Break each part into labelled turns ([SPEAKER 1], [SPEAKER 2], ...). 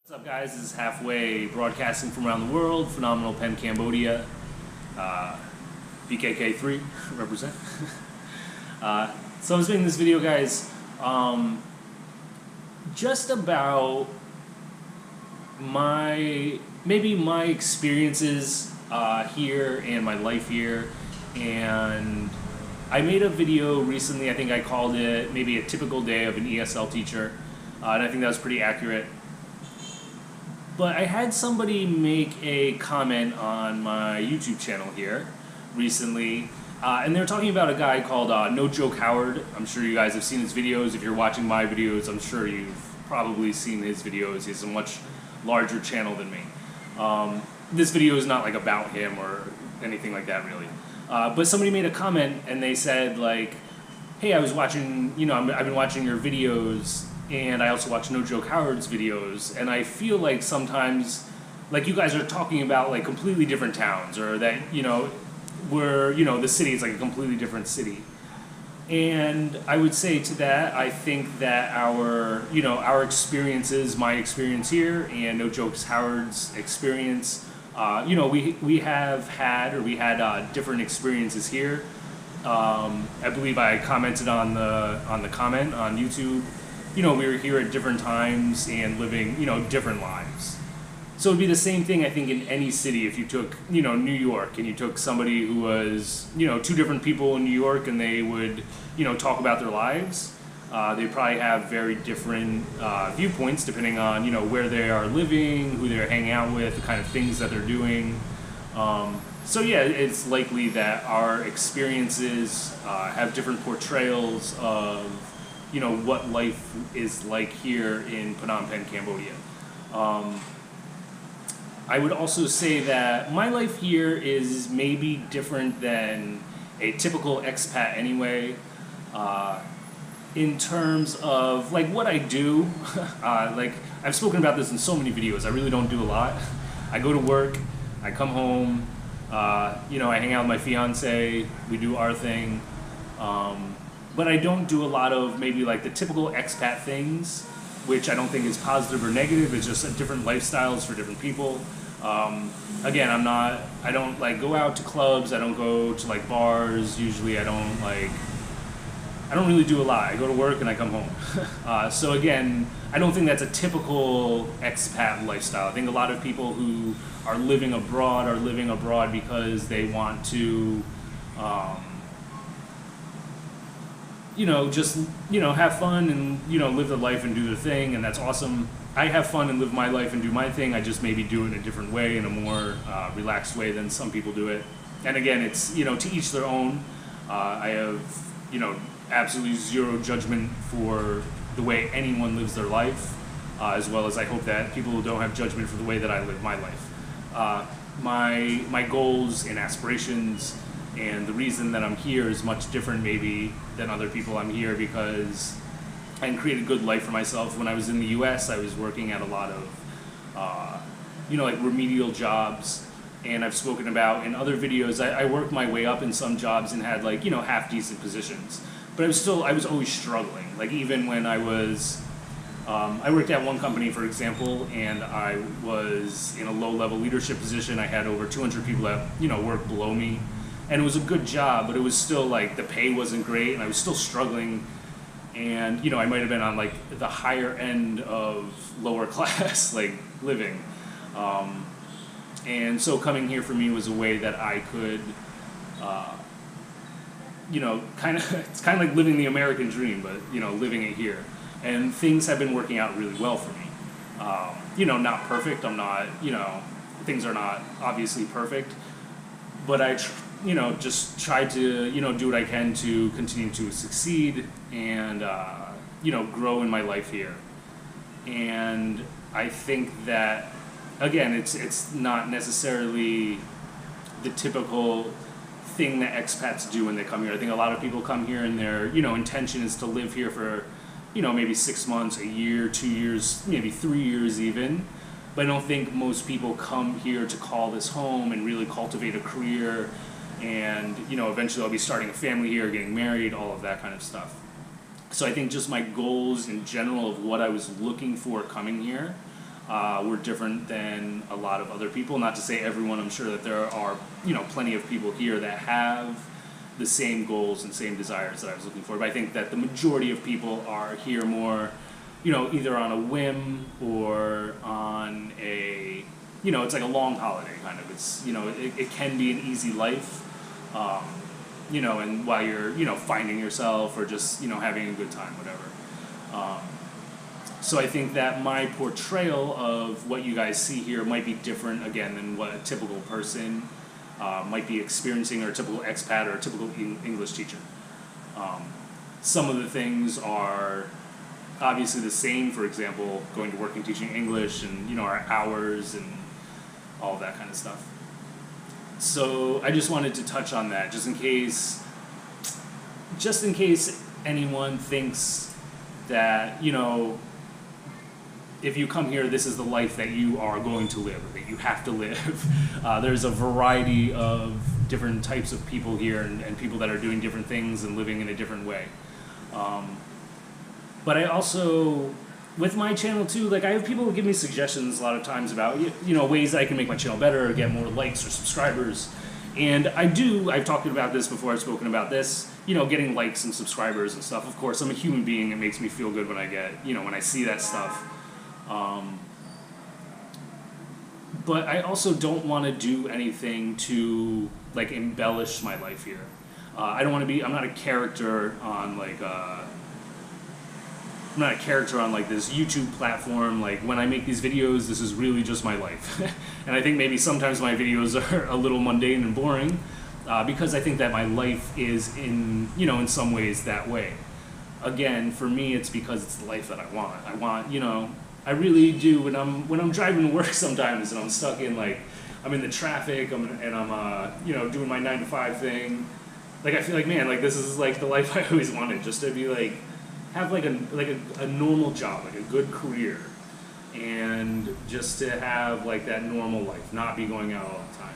[SPEAKER 1] What's up, guys? This is Halfway, broadcasting from around the world. Phenomenal Pen, Cambodia. BKK3, represent. So I was making this video, guys, just about my experiences here and my life here. And I made a video recently. I think I called it maybe a typical day of an ESL teacher, and I think that was pretty accurate. But I had somebody make a comment on my YouTube channel here recently, and they were talking about a guy called No Joke Howard. I'm sure you guys have seen his videos. If you're watching my videos, I'm sure you've probably seen his videos. He has a much larger channel than me. This video is not like about him or anything like that, really. But somebody made a comment and they said, like, hey, I was watching, I've been watching your videos, and I also watch No Joke Howard's videos, and I feel like sometimes, like, you guys are talking about like completely different towns, or that, where, the city is like a completely different city. And I would say to that, I think that our experiences, my experience here and No Joke Howard's experience, we had different experiences here. I believe I commented on the comment on YouTube. We were here at different times and living, different lives. So it'd be the same thing, I think, in any city. If you took, New York, and you took somebody who was, two different people in New York, and they would, talk about their lives. They probably have very different viewpoints depending on, where they are living, who they're hanging out with, the kind of things that they're doing. So yeah, it's likely that our experiences have different portrayals of what life is like here in Phnom Penh, Cambodia. I would also say that my life here is maybe different than a typical expat anyway, in terms of like what I do. Like, I've spoken about this in so many videos. I really don't do a lot. I go to work, I come home, I hang out with my fiance, we do our thing. But I don't do a lot of maybe like the typical expat things, which I don't think is positive or negative. It's just different lifestyles for different people. Again, I don't like go out to clubs. I don't go to like bars. Usually I don't really do a lot. I go to work and I come home. So again, I don't think that's a typical expat lifestyle. I think a lot of people who are living abroad because they want to, have fun and, live their life and do their thing, and that's awesome. I have fun and live my life and do my thing. I just maybe do it in a different way, in a more relaxed way than some people do it. And again, it's, to each their own. I have, absolutely zero judgment for the way anyone lives their life, as well as I hope that people don't have judgment for the way that I live my life. My goals and aspirations and the reason that I'm here is much different maybe than other people. I'm here because I can create a good life for myself. When I was in the US, I was working at a lot of, like remedial jobs. And I've spoken about in other videos, I worked my way up in some jobs and had like, half decent positions. But I was always struggling. Like even when I was, I worked at one company, for example, and I was in a low-level leadership position. I had over 200 people that, worked below me. And it was a good job, but it was still like the pay wasn't great, and I was still struggling. And I might have been on like the higher end of lower class like living. And so coming here for me was a way that I could, it's kind of like living the American dream, but living it here. And things have been working out really well for me. Not perfect. I'm not, things are not obviously perfect, but I just try to, do what I can to continue to succeed and, grow in my life here. And I think that, again, it's not necessarily the typical thing that expats do when they come here. I think a lot of people come here and their, intention is to live here for, maybe 6 months, a year, 2 years, maybe 3 years even. But I don't think most people come here to call this home and really cultivate a career. And, eventually I'll be starting a family here, getting married, all of that kind of stuff. So I think just my goals in general of what I was looking for coming here We're different than a lot of other people. Not to say everyone. I'm sure that there are, plenty of people here that have the same goals and same desires that I was looking for. But I think that the majority of people are here more, either on a whim or on a, it's like a long holiday kind of. It's, it can be an easy life, and while you're, finding yourself or just, having a good time, whatever. So I think that my portrayal of what you guys see here might be different, again, than what a typical person might be experiencing, or a typical expat or a typical English teacher. Some of the things are obviously the same, for example, going to work and teaching English and, our hours and all that kind of stuff. So I just wanted to touch on that, just in case anyone thinks that, if you come here, this is the life that you are going to live, or that you have to live. There's a variety of different types of people here, and people that are doing different things and living in a different way. But I also, with my channel too, like I have people who give me suggestions a lot of times about, ways that I can make my channel better, or get more likes or subscribers. And I've talked about this before, I've spoken about this, getting likes and subscribers and stuff. Of course, I'm a human being, it makes me feel good when I get, when I see that stuff. But I also don't want to do anything to like embellish my life here. I don't want to be, I'm not a character on like, this YouTube platform. Like when I make these videos, this is really just my life. And I think maybe sometimes my videos are a little mundane and boring, because I think that my life is in some ways that way. Again, for me, it's because it's the life that I want. I really do. When I'm driving to work sometimes, and I'm stuck in I'm in the traffic, I'm doing my 9-to-5 thing. Like I feel like, man, like this is like the life I always wanted, just to be like, have like a normal job, like a good career, and just to have like that normal life, not be going out all the time.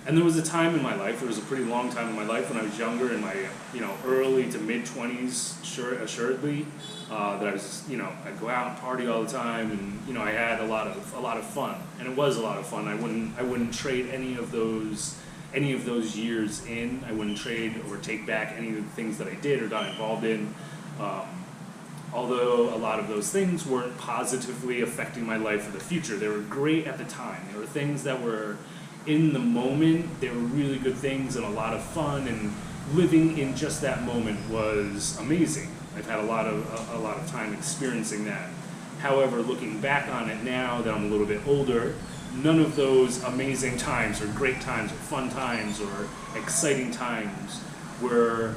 [SPEAKER 1] And there was a time in my life, there was a pretty long time in my life when I was younger, in my early to mid 20s, assuredly, that I was I'd go out and party all the time, and I had a lot of fun, and it was a lot of fun. I wouldn't trade any of those years in. I wouldn't trade or take back any of the things that I did or got involved in. Although a lot of those things weren't positively affecting my life for the future. They were great at the time. They were things that were in the moment. They were really good things and a lot of fun, and living in just that moment was amazing. I've had a lot of time experiencing that. However, looking back on it now that I'm a little bit older, none of those amazing times or great times or fun times or exciting times were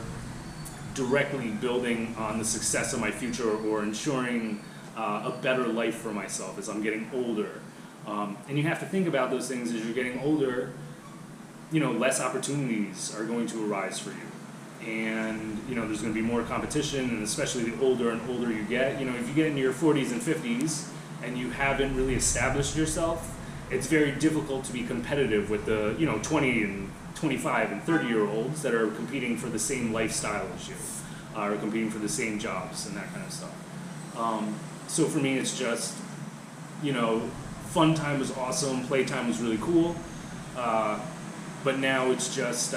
[SPEAKER 1] directly building on the success of my future or ensuring a better life for myself as I'm getting older. And you have to think about those things as you're getting older. Less opportunities are going to arise for you, and there's going to be more competition, and especially the older and older you get. If you get into your 40s and 50s and you haven't really established yourself, it's very difficult to be competitive with the 20 and 25 and 30-year-olds that are competing for the same lifestyle as you, or competing for the same jobs and that kind of stuff. So for me, it's just, fun time was awesome, playtime was really cool, but now it's just